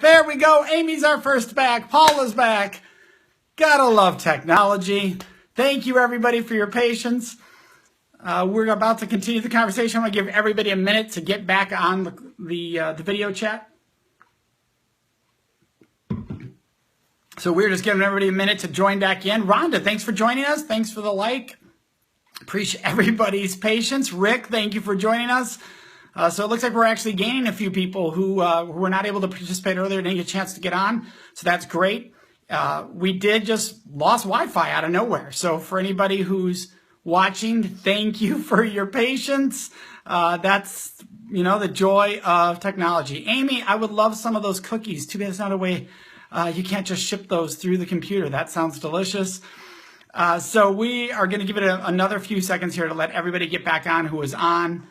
There we go. Amy's our first back. Paula's back. Gotta love technology. Thank you, everybody, for your patience. We're about to continue the conversation. I'm going to give everybody a minute to get back on the video chat. So we're just giving everybody a minute to join back in. Rhonda, thanks for joining us. Thanks for the like. Appreciate everybody's patience. Rick, thank you for joining us. So it looks like we're actually gaining a few people who were not able to participate earlier, didn't get a chance to get on. So that's great. We did just lost Wi-Fi out of nowhere. So for anybody who's watching, thank you for your patience. That's, the joy of technology. Amy, I would love some of those cookies. Too bad there's not a way you can't just ship those through the computer. That sounds delicious. So we are going to give it another few seconds here to let everybody get back on who was on.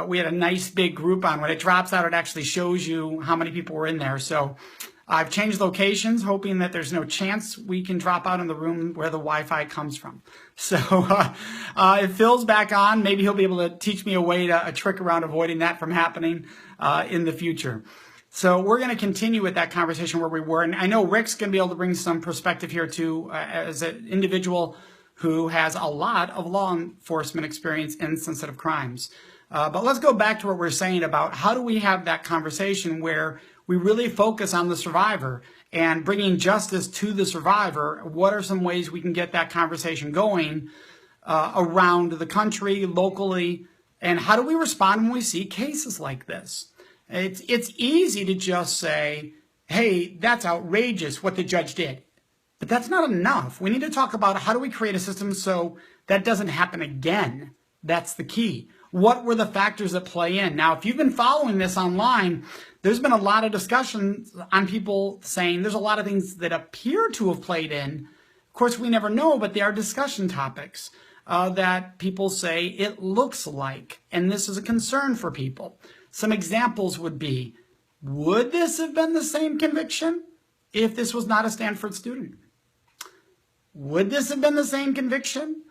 We had a nice big group on. When it drops out, it actually shows you how many people were in there. So I've changed locations, hoping that there's no chance we can drop out in the room where the Wi-Fi comes from. So if Phil's back on, maybe he'll be able to teach me a trick around avoiding that from happening in the future. So we're going to continue with that conversation where we were. And I know Rick's going to be able to bring some perspective here too, as an individual who has a lot of law enforcement experience in sensitive crimes. But let's go back to what we're saying about how do we have that conversation where we really focus on the survivor and bringing justice to the survivor. What are some ways we can get that conversation going around the country, locally, and how do we respond when we see cases like this? It's easy to just say, hey, that's outrageous what the judge did. But that's not enough. We need to talk about how do we create a system so that doesn't happen again. That's the key. What were the factors that play in? Now, if you've been following this online, there's been a lot of discussions on people saying there's a lot of things that appear to have played in. Of course, we never know, but they are discussion topics that people say it looks like, and this is a concern for people. Some examples would be, would this have been the same conviction if this was not a Stanford student? Would this have been the same conviction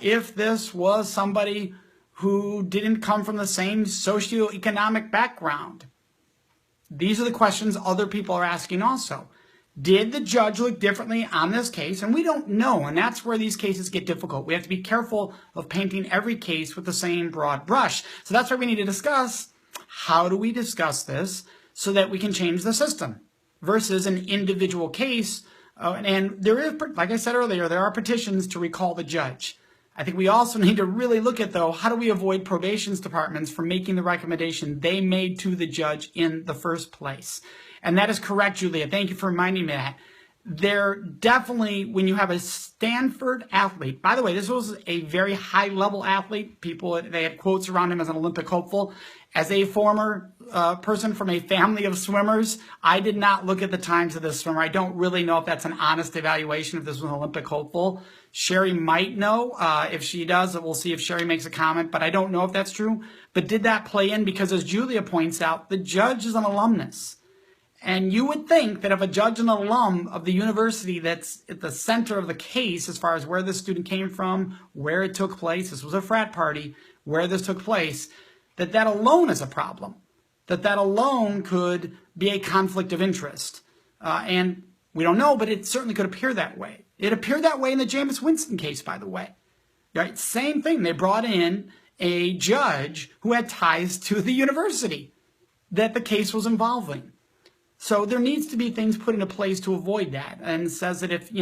if this was somebody who didn't come from the same socioeconomic background? These are the questions other people are asking also. Did the judge look differently on this case? And we don't know, and that's where these cases get difficult. We have to be careful of painting every case with the same broad brush. So that's why we need to discuss, how do we discuss this so that we can change the system versus an individual case. And there is, like I said earlier, there are petitions to recall the judge. I think we also need to really look at, though, how do we avoid probation's departments from making the recommendation they made to the judge in the first place? And that is correct, Julia. Thank you for reminding me of that. There definitely, when you have a Stanford athlete, by the way, this was a very high-level athlete. They had quotes around him as an Olympic hopeful. As a former person from a family of swimmers, I did not look at the times of this swimmer. I don't really know if that's an honest evaluation, if this was an Olympic hopeful. Sherry might know. If she does, we'll see if Sherry makes a comment, but I don't know if that's true. But did that play in? Because as Julia points out, the judge is an alumnus. And you would think that if a judge and alum of the university that's at the center of the case as far as where the student came from, where it took place, this was a frat party, where this took place, that alone is a problem, that alone could be a conflict of interest. And we don't know, but it certainly could appear that way. It appeared that way in the Jameis Winston case, by the way. Right? Same thing. They brought in a judge who had ties to the university that the case was involving. So there needs to be things put into place to avoid that, and says that if,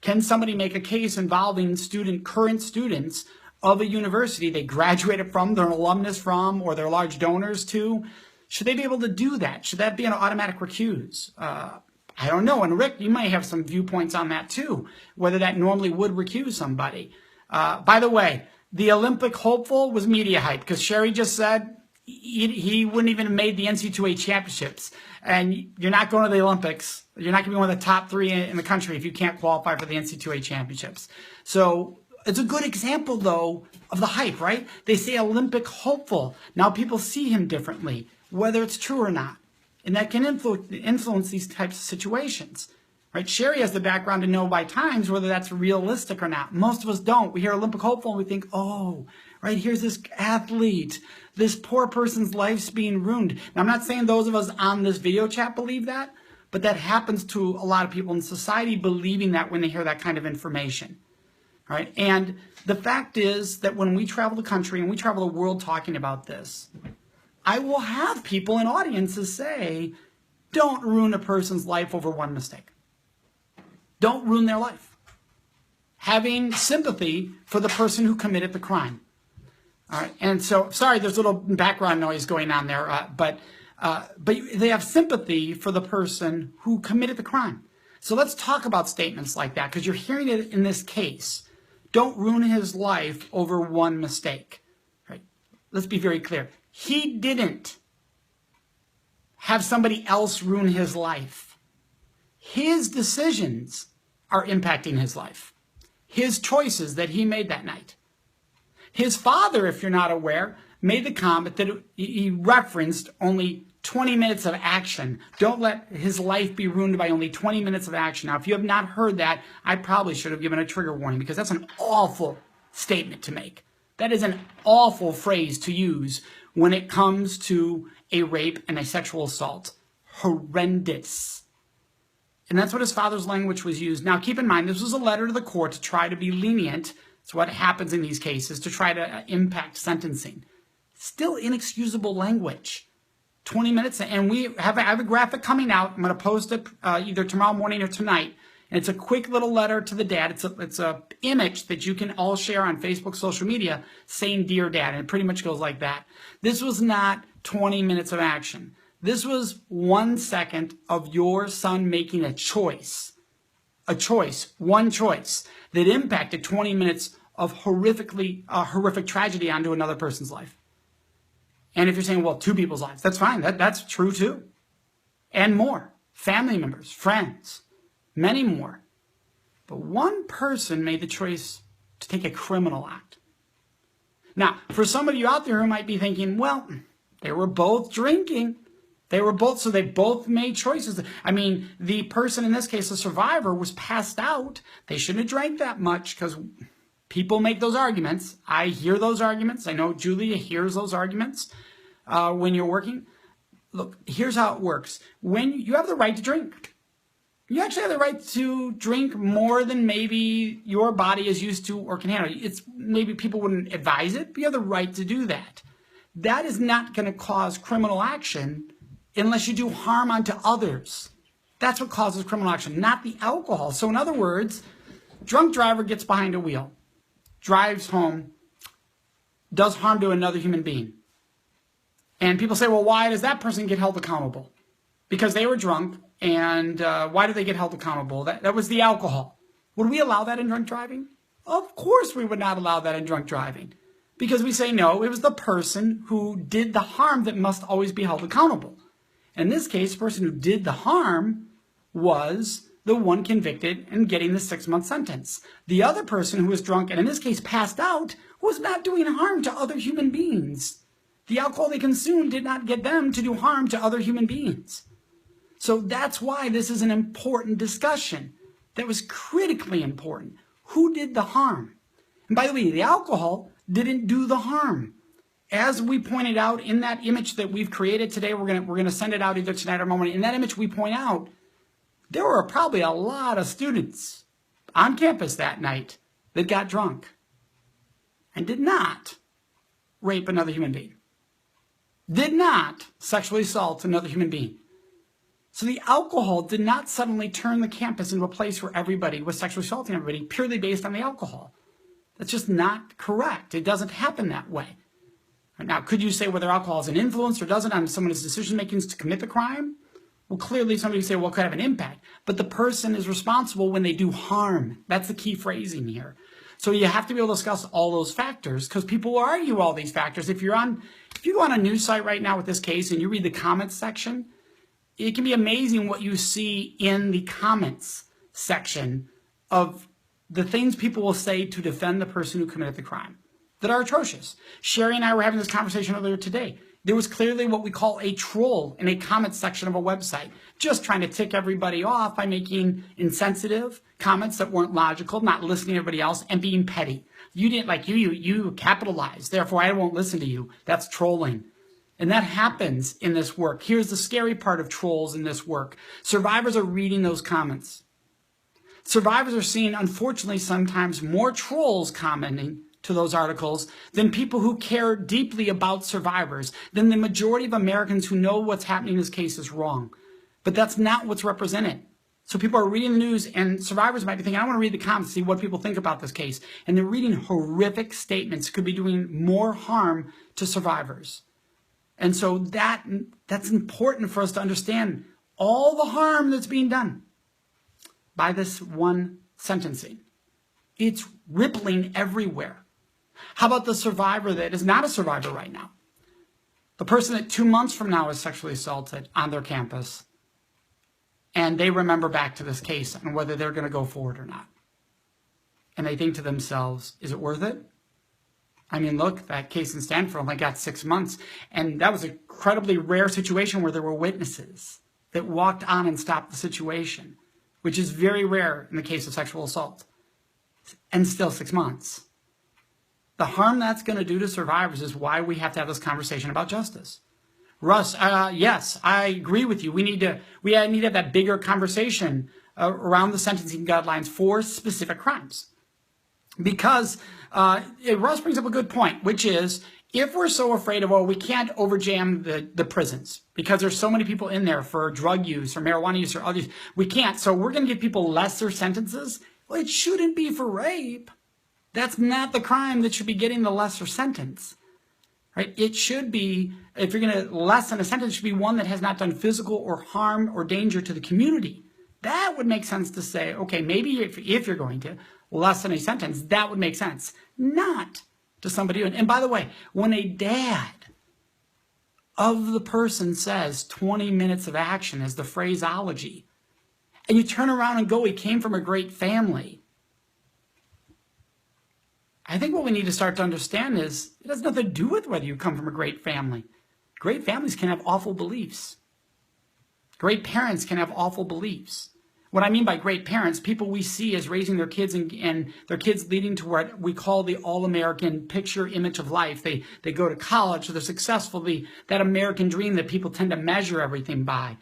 can somebody make a case involving current students of a university they graduated from, they're an alumnus from, or they're large donors to, should they be able to do that? Should that be an automatic recuse? I don't know. And Rick, you might have some viewpoints on that too, whether that normally would recuse somebody. By the way, the Olympic hopeful was media hype, because Sherry just said he wouldn't even have made the NCAA championships. And you're not going to the Olympics. You're not going to be one of the top 3 in the country if you can't qualify for the NCAA championships. So it's a good example, though, of the hype, right? They say Olympic hopeful. Now people see him differently, whether it's true or not. And that can influence these types of situations, right? Sherry has the background to know by times whether that's realistic or not. Most of us don't. We hear Olympic hopeful and we think, oh, right, here's this athlete. This poor person's life's being ruined. Now, I'm not saying those of us on this video chat believe that, But that happens to a lot of people in society believing that when they hear that kind of information. All right? And the fact is that when we travel the country and we travel the world talking about this, I will have people in audiences say, don't ruin a person's life over one mistake. Don't ruin their life. Having sympathy for the person who committed the crime. All right, and so, sorry, there's a little background noise going on there, but they have sympathy for the person who committed the crime. So let's talk about statements like that, because you're hearing it in this case. Don't ruin his life over one mistake. Right? Let's be very clear. He didn't have somebody else ruin his life. His decisions are impacting his life. His choices that he made that night. His father, if you're not aware, made the comment that he referenced only 20 minutes of action. Don't let his life be ruined by only 20 minutes of action. Now, if you have not heard that, I probably should have given a trigger warning, because that's an awful statement to make. That is an awful phrase to use when it comes to a rape and a sexual assault. Horrendous. And that's what his father's language was used. Now, keep in mind, this was a letter to the court to try to be lenient. It's what happens in these cases, to try to impact sentencing. Still inexcusable language. 20 minutes, and I have a graphic coming out. I'm going to post it either tomorrow morning or tonight. And it's a quick little letter to the dad. It's a image that you can all share on Facebook, social media, saying, "Dear Dad," and it pretty much goes like that. This was not 20 minutes of action. This was 1 second of your son making a choice, one choice that impacted 20 minutes of horrific tragedy onto another person's life. And if you're saying, well, 2 people's lives, that's fine. That's true too. And more. Family members, friends, many more. But one person made the choice to take a criminal act. Now, for some of you out there who might be thinking, well, they were both drinking. So they both made choices. I mean, the person in this case, the survivor, was passed out. They shouldn't have drank that much, because people make those arguments. I hear those arguments. I know Julia hears those arguments when you're working. Look, here's how it works. When you have the right to drink, you actually have the right to drink more than maybe your body is used to or can handle. It's maybe people wouldn't advise it, but you have the right to do that. That is not going to cause criminal action unless you do harm unto others. That's what causes criminal action, not the alcohol. So in other words, drunk driver gets behind a wheel, drives home, does harm to another human being. And people say, well, why does that person get held accountable? Because they were drunk, and why do they get held accountable? That was the alcohol. Would we allow that in drunk driving? Of course we would not allow that in drunk driving. Because we say, no, it was the person who did the harm that must always be held accountable. In this case, the person who did the harm was the one convicted and getting the 6-month sentence. The other person who was drunk, and in this case passed out, was not doing harm to other human beings. The alcohol they consumed did not get them to do harm to other human beings. So that's why this is an important discussion. That was critically important. Who did the harm? And by the way, the alcohol didn't do the harm. As we pointed out in that image that we've created today, we're gonna send it out either tonight or tomorrow morning. In that image, we point out there were probably a lot of students on campus that night that got drunk and did not rape another human being, did not sexually assault another human being. So the alcohol did not suddenly turn the campus into a place where everybody was sexually assaulting everybody purely based on the alcohol. That's just not correct. It doesn't happen that way. Now, could you say whether alcohol is an influence or doesn't on someone's decision-making to commit the crime? Well, clearly somebody would say, well, it could have an impact. But the person is responsible when they do harm. That's the key phrasing here. So you have to be able to discuss all those factors, because people will argue all these factors. If you go on a news site right now with this case and you read the comments section, it can be amazing what you see in the comments section of the things people will say to defend the person who committed the crime that are atrocious. Sherry and I were having this conversation earlier today. There was clearly what we call a troll in a comments section of a website, just trying to tick everybody off by making insensitive comments that weren't logical, not listening to everybody else, and being petty. You didn't like you capitalized, therefore I won't listen to you. That's trolling. And that happens in this work. Here's the scary part of trolls in this work. Survivors are reading those comments. Survivors are seeing, unfortunately, sometimes more trolls commenting to those articles than people who care deeply about survivors, than the majority of Americans who know what's happening in this case is wrong. But that's not what's represented. So people are reading the news, and survivors might be thinking, I want to read the comments, see what people think about this case. And they're reading horrific statements, could be doing more harm to survivors. And so that's important for us to understand all the harm that's being done by this one sentencing. It's rippling everywhere. How about the survivor that is not a survivor right now? The person that 2 months from now is sexually assaulted on their campus, and they remember back to this case and whether they're going to go forward or not. And they think to themselves, is it worth it? I mean, look, that case in Stanford only got 6 months, and that was an incredibly rare situation where there were witnesses that walked on and stopped the situation, which is very rare in the case of sexual assault, and still 6 months. The harm that's going to do to survivors is why we have to have this conversation about justice. Russ, yes, I agree with you. We need to have that bigger conversation around the sentencing guidelines for specific crimes. Because Russ brings up a good point, which is if we're so afraid of, we can't overjam the prisons because there's so many people in there for drug use or marijuana use or other use, we can't. So we're going to give people lesser sentences. Well, it shouldn't be for rape. That's not the crime that should be getting the lesser sentence, right? It should be, if you're going to lessen a sentence, it should be one that has not done physical or harm or danger to the community. That would make sense to say, okay, maybe if you're going to lessen a sentence, that would make sense. Not to somebody. And by the way, when a dad of the person says 20 minutes of action is the phraseology, and you turn around and go, he came from a great family, I think what we need to start to understand is it has nothing to do with whether you come from a great family. Great families can have awful beliefs. Great parents can have awful beliefs. What I mean by great parents, people we see as raising their kids and their kids leading to what we call the all-American picture image of life. They go to college, so they're successful, that American dream that people tend to measure everything by.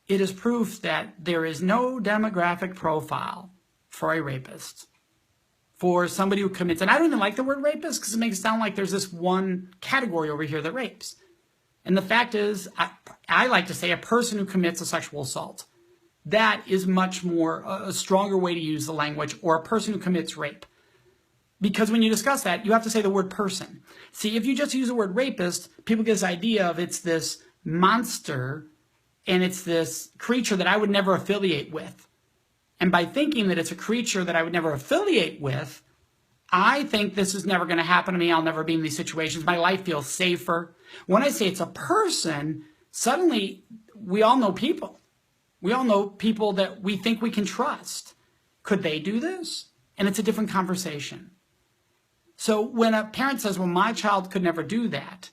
It is proof that there is no demographic profile for a rapist. For somebody who commits, and I don't even like the word rapist because it makes it sound like there's this one category over here that rapes. And the fact is, I like to say a person who commits a sexual assault. That is much more, a stronger way to use the language, or a person who commits rape. Because when you discuss that, you have to say the word person. See, if you just use the word rapist, people get this idea of it's this monster and it's this creature that I would never affiliate with. And by thinking that it's a creature that I would never affiliate with, I think this is never going to happen to me. I'll never be in these situations. My life feels safer. When I say it's a person, suddenly we all know people. We all know people that we think we can trust. Could they do this? And it's a different conversation. So when a parent says, well, my child could never do that,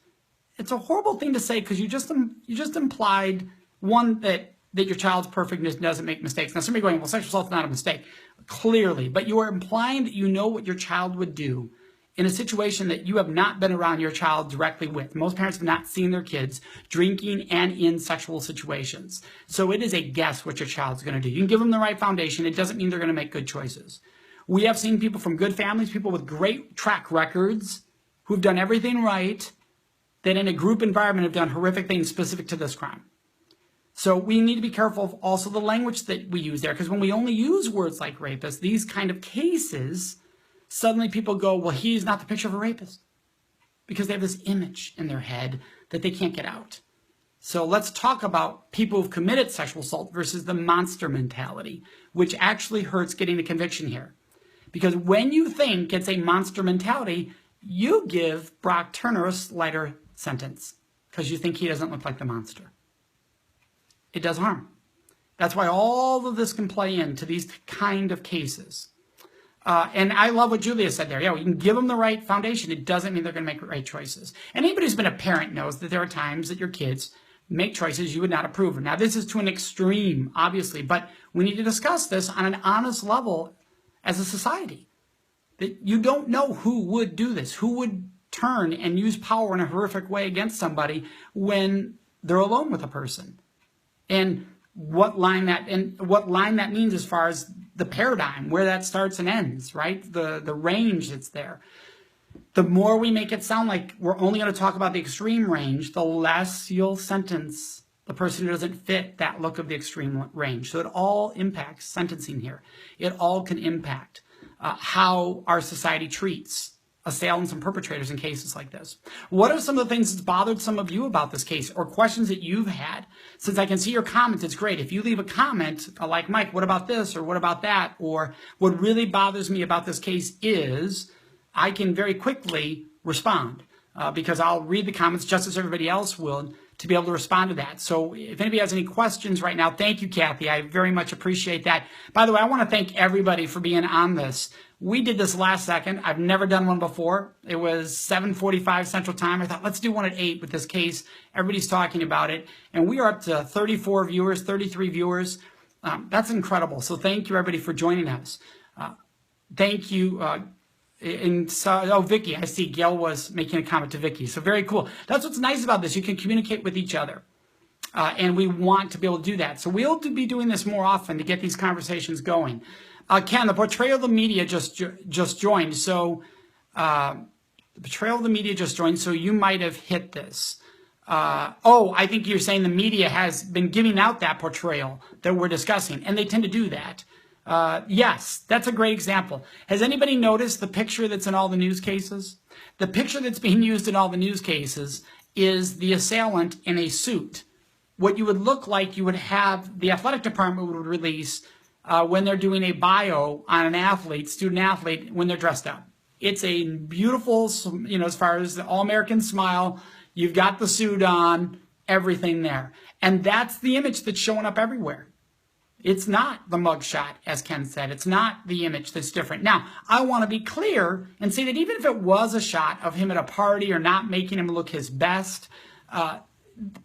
it's a horrible thing to say because you just implied, one, that your child's perfectness doesn't make mistakes. Now, somebody going, well, sexual assault is not a mistake. Clearly. But you are implying that you know what your child would do in a situation that you have not been around your child directly with. Most parents have not seen their kids drinking and in sexual situations. So it is a guess what your child's going to do. You can give them the right foundation. It doesn't mean they're going to make good choices. We have seen people from good families, people with great track records, who've done everything right, that in a group environment have done horrific things specific to this crime. So we need to be careful of also the language that we use there, because when we only use words like rapist, these kind of cases, suddenly people go, well, he's not the picture of a rapist, because they have this image in their head that they can't get out. So let's talk about people who've committed sexual assault versus the monster mentality, which actually hurts getting the conviction here. Because when you think it's a monster mentality, you give Brock Turner a lighter sentence because you think he doesn't look like the monster. It does harm. That's why all of this can play into these kind of cases. And I love what Julia said there. Yeah, we can give them the right foundation. It doesn't mean they're going to make right choices. And anybody who's been a parent knows that there are times that your kids make choices you would not approve of. Now, this is to an extreme, obviously, but we need to discuss this on an honest level as a society. That you don't know who would do this, who would turn and use power in a horrific way against somebody when they're alone with a person. And what line that means as far as the paradigm, where that starts and ends, right? The range that's there. The more we make it sound like we're only going to talk about the extreme range, the less you'll sentence the person who doesn't fit that look of the extreme range. So it all impacts sentencing here. It all can impact how our society treats assailants and perpetrators in cases like this. What are some of the things that's bothered some of you about this case, or questions that you've had? Since I can see your comments, it's great. If you leave a comment like, Mike, what about this, or what about that, or what really bothers me about this case is, I can very quickly respond because I'll read the comments just as everybody else will to be able to respond to that. So if anybody has any questions right now, thank you, Kathy. I very much appreciate that. By the way, I want to thank everybody for being on this. We did this last second. I've never done one before. It was 7:45 Central Time. I thought, let's do one at 8 with this case. Everybody's talking about it. And we are up to 34 viewers, 33 viewers. That's incredible. So thank you, everybody, for joining us. Thank you. Vicky, I see Gail was making a comment to Vicky. So very cool. That's what's nice about this. You can communicate with each other. And we want to be able to do that. So we'll be doing this more often to get these conversations going. Ken, the portrayal of the media just joined. So the portrayal of the media just joined. So you might have hit this. I think you're saying the media has been giving out that portrayal that we're discussing. And they tend to do that. Yes, that's a great example. Has anybody noticed the picture that's in all the news cases? The picture that's being used in all the news cases is the assailant in a suit. What you would look like, you would have, the athletic department would release when they're doing a bio on an athlete, student athlete, when they're dressed up. It's a beautiful, as far as the all-American smile, you've got the suit on, everything there. And that's the image that's showing up everywhere. It's not the mugshot, as Ken said. It's not the image that's different. Now, I want to be clear and say that even if it was a shot of him at a party or not making him look his best,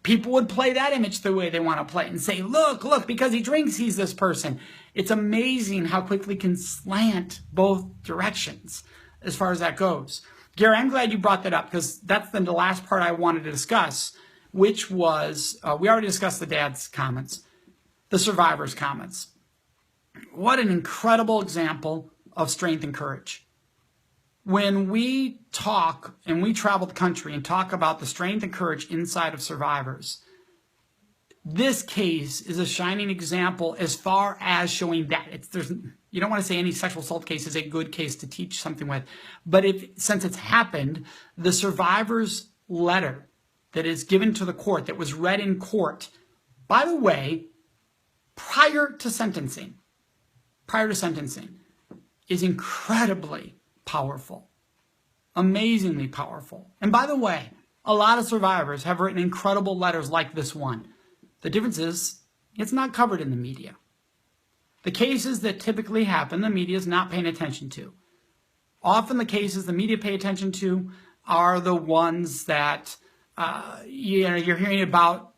people would play that image the way they want to play it and say, look, because he drinks, he's this person. It's amazing how quickly it can slant both directions as far as that goes. Gary, I'm glad you brought that up because that's the last part I wanted to discuss, which was, we already discussed the dad's comments. The survivor's comments. What an incredible example of strength and courage. When we talk and we travel the country and talk about the strength and courage inside of survivors, this case is a shining example as far as showing that. You don't want to say any sexual assault case is a good case to teach something with, but since it's happened, the survivor's letter that is given to the court, that was read in court, by the way, prior to sentencing, is incredibly powerful, amazingly powerful. And by the way, a lot of survivors have written incredible letters like this one. The difference is it's not covered in the media. The cases that typically happen, the media is not paying attention to. Often the cases the media pay attention to are the ones that you're hearing about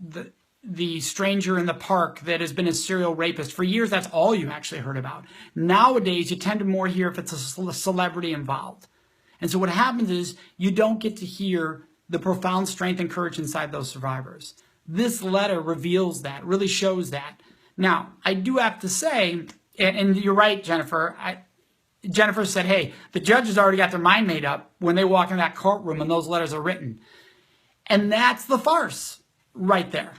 the stranger in the park that has been a serial rapist. For years, that's all you actually heard about. Nowadays, you tend to more hear if it's a celebrity involved. And so what happens is you don't get to hear the profound strength and courage inside those survivors. This letter reveals that, really shows that. Now, I do have to say, and you're right, Jennifer, Jennifer said, hey, the judges already got their mind made up when they walk in that courtroom and those letters are written. And that's the farce right there.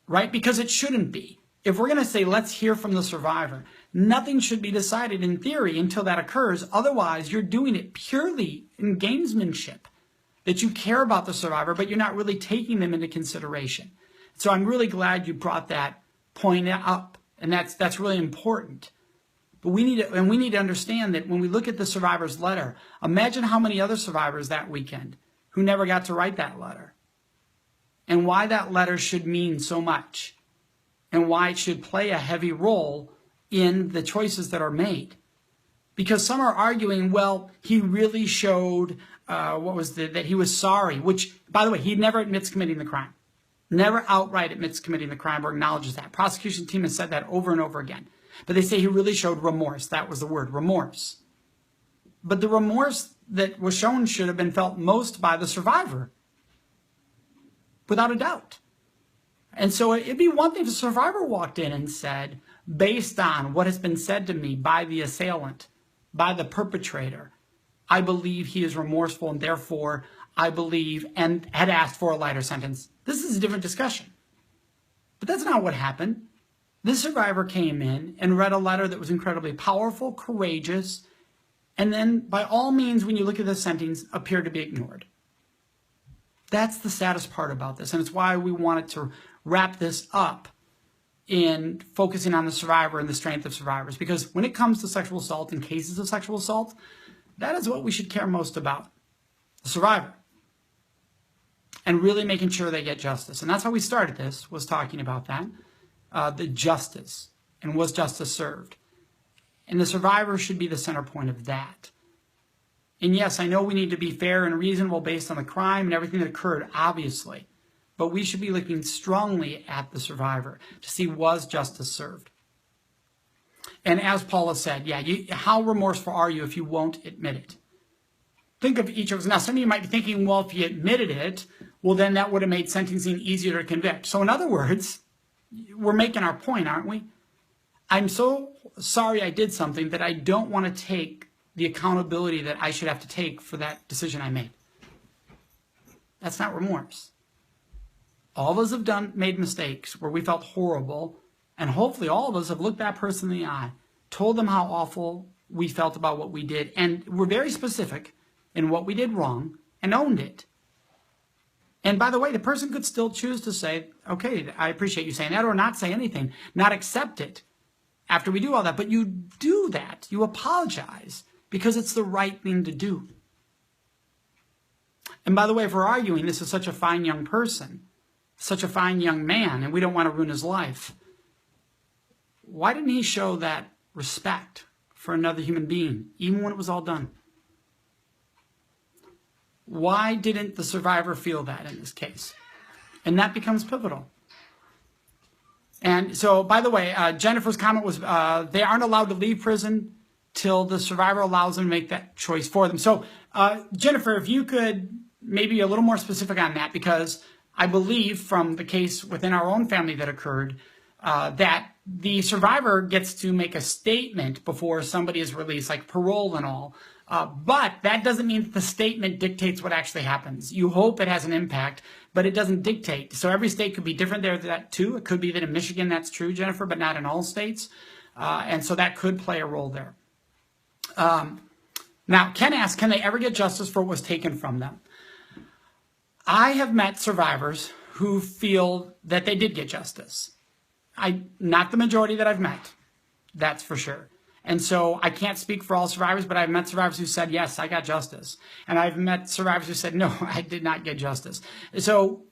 Right? Because it shouldn't be. If we're going to say, let's hear from the survivor, nothing should be decided in theory until that occurs. Otherwise, you're doing it purely in gamesmanship, that you care about the survivor, but you're not really taking them into consideration. So I'm really glad you brought that point up, and that's really important. But we need to understand that when we look at the survivor's letter, imagine how many other survivors that weekend who never got to write that letter. And why that letter should mean so much, and why it should play a heavy role in the choices that are made. Because some are arguing, well, he really showed that he was sorry, which, by the way, he never admits committing the crime. Never outright admits committing the crime or acknowledges that. Prosecution team has said that over and over again. But they say he really showed remorse. That was the word, remorse. But the remorse that was shown should have been felt most by the survivor, without a doubt. And so it'd be one thing if the survivor walked in and said, based on what has been said to me by the assailant, by the perpetrator, I believe he is remorseful and therefore I believe, and had asked for a lighter sentence. This is a different discussion. But that's not what happened. This survivor came in and read a letter that was incredibly powerful, courageous, and then by all means, when you look at the sentence, appeared to be ignored. That's the saddest part about this, and it's why we wanted to wrap this up in focusing on the survivor and the strength of survivors. Because when it comes to sexual assault and cases of sexual assault, that is what we should care most about, the survivor. And really making sure they get justice. And that's how we started this, was talking about that, the justice, and was justice served. And the survivor should be the center point of that. And yes, I know we need to be fair and reasonable based on the crime and everything that occurred, obviously. But we should be looking strongly at the survivor to see, was justice served? And as Paula said, yeah, how remorseful are you if you won't admit it? Think of each of us. Now, some of you might be thinking, well, if you admitted it, well, then that would have made sentencing easier to convict. So in other words, we're making our point, aren't we? I'm so sorry I did something that I don't want to take the accountability that I should have to take for that decision I made. That's not remorse. All of us have made mistakes where we felt horrible, and hopefully all of us have looked that person in the eye, told them how awful we felt about what we did, and we're very specific in what we did wrong, and owned it. And by the way, the person could still choose to say, okay, I appreciate you saying that, or not say anything, not accept it after we do all that. But you do that. You apologize because it's the right thing to do. And by the way, if we're arguing this is such a fine young person, such a fine young man, and we don't want to ruin his life, why didn't he show that respect for another human being, even when it was all done? Why didn't the survivor feel that in this case? And that becomes pivotal. And so, by the way, Jennifer's comment was they aren't allowed to leave prison till the survivor allows them to make that choice for them. So, Jennifer, if you could maybe be a little more specific on that, because I believe from the case within our own family that occurred, that the survivor gets to make a statement before somebody is released, like parole and all. But that doesn't mean that the statement dictates what actually happens. You hope it has an impact, but it doesn't dictate. So every state could be different there that too. It could be that in Michigan that's true, Jennifer, but not in all states. And so that could play a role there. Now, Ken asks, can they ever get justice for what was taken from them? I have met survivors who feel that they did get justice. Not the majority that I've met, that's for sure. And so I can't speak for all survivors, but I've met survivors who said, yes, I got justice. And I've met survivors who said, no, I did not get justice. So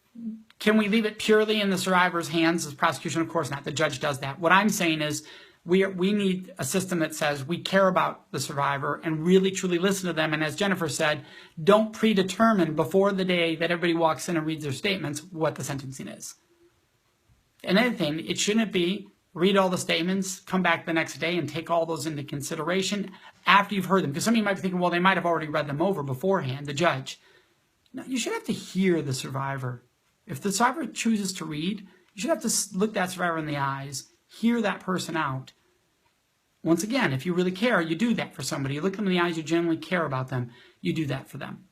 can we leave it purely in the survivor's hands as prosecution? Of course not. The judge does that. What I'm saying is we need a system that says we care about the survivor and really truly listen to them. And as Jennifer said, don't predetermine before the day that everybody walks in and reads their statements what the sentencing is. And another thing, it shouldn't be read all the statements, come back the next day and take all those into consideration after you've heard them. Because some of you might be thinking, well, they might have already read them over beforehand, the judge. No, you should have to hear the survivor. If the survivor chooses to read, you should have to look that survivor in the eyes, hear that person out. Once again, if you really care, you do that for somebody. You look them in the eyes, you genuinely care about them, you do that for them.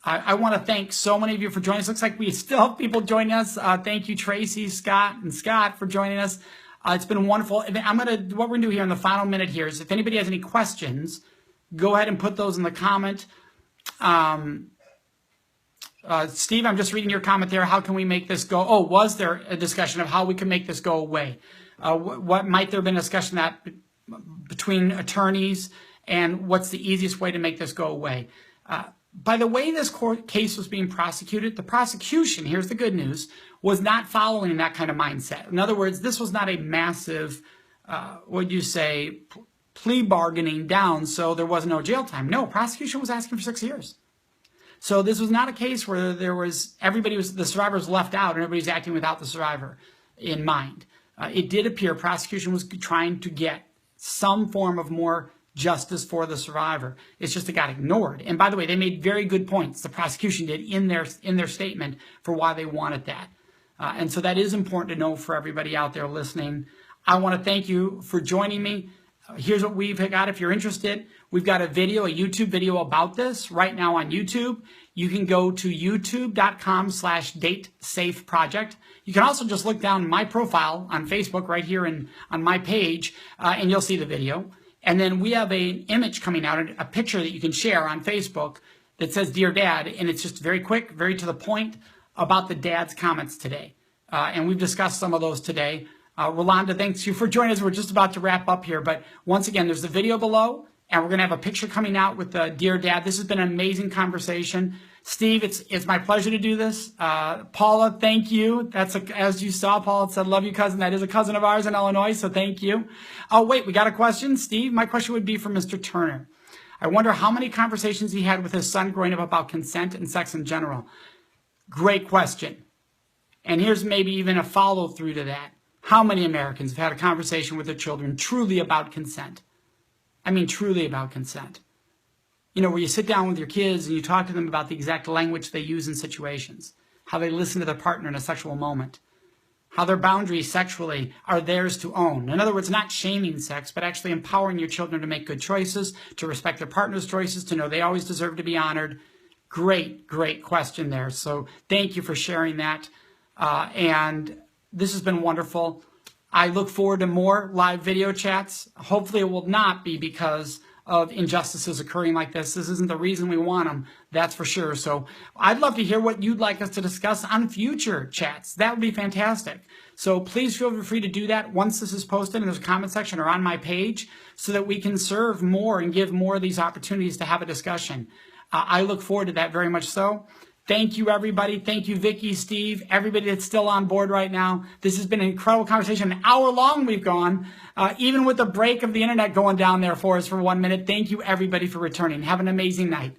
I want to thank so many of you for joining us. Looks like we still have people joining us. Thank you, Tracy, Scott, and Scott for joining us. It's been wonderful. What we're going to do here in the final minute here is if anybody has any questions, go ahead and put those in the comment. Steve, I'm just reading your comment there. How can we make this go? Oh, was there a discussion of how we can make this go away? What might there have been a discussion that between attorneys, and what's the easiest way to make this go away? By the way this court case was being prosecuted, the prosecution, here's the good news, was not following that kind of mindset. In other words, this was not a massive, plea bargaining down so there was no jail time. No, prosecution was asking for 6 years. So this was not a case where the survivor was left out and everybody's acting without the survivor in mind. It did appear prosecution was trying to get some form of more justice for the survivor. It's just it got ignored. And by the way, they made very good points, the prosecution did, in their statement for why they wanted that. And so that is important to know for everybody out there listening. I want to thank you for joining me. Here's what we've got. If you're interested, we've got a video, a YouTube video about this right now on YouTube. You can go to youtube.com/datesafeproject. You can also just look down my profile on Facebook right here on my page, and you'll see the video. And then we have an image coming out, a picture that you can share on Facebook that says, Dear Dad, and it's just very quick, very to the point about the dad's comments today. And we've discussed some of those today. Rolanda, thanks you for joining us. We're just about to wrap up here. But once again, there's the video below, and we're going to have a picture coming out with Dear Dad. This has been an amazing conversation. Steve, it's my pleasure to do this. Paula, thank you. As you saw, Paula said, love you, cousin. That is a cousin of ours in Illinois, so thank you. Oh, wait, we got a question, Steve. My question would be for Mr. Turner. I wonder how many conversations he had with his son growing up about consent and sex in general. Great question. And here's maybe even a follow-through to that. How many Americans have had a conversation with their children truly about consent? I mean, truly about consent. You know, where you sit down with your kids and you talk to them about the exact language they use in situations, how they listen to their partner in a sexual moment, how their boundaries sexually are theirs to own. In other words, not shaming sex, but actually empowering your children to make good choices, to respect their partner's choices, to know they always deserve to be honored. Great, great question there. So thank you for sharing that. And this has been wonderful. I look forward to more live video chats. Hopefully it will not be because of injustices occurring like this. This isn't the reason we want them, that's for sure. So I'd love to hear what you'd like us to discuss on future chats. That would be fantastic. So please feel free to do that once this is posted and there's a comment section or on my page so that we can serve more and give more of these opportunities to have a discussion. I look forward to that very much so. Thank you, everybody. Thank you, Vicki, Steve, everybody that's still on board right now. This has been an incredible conversation. An hour long we've gone, even with the break of the internet going down there for us for 1 minute. Thank you, everybody, for returning. Have an amazing night.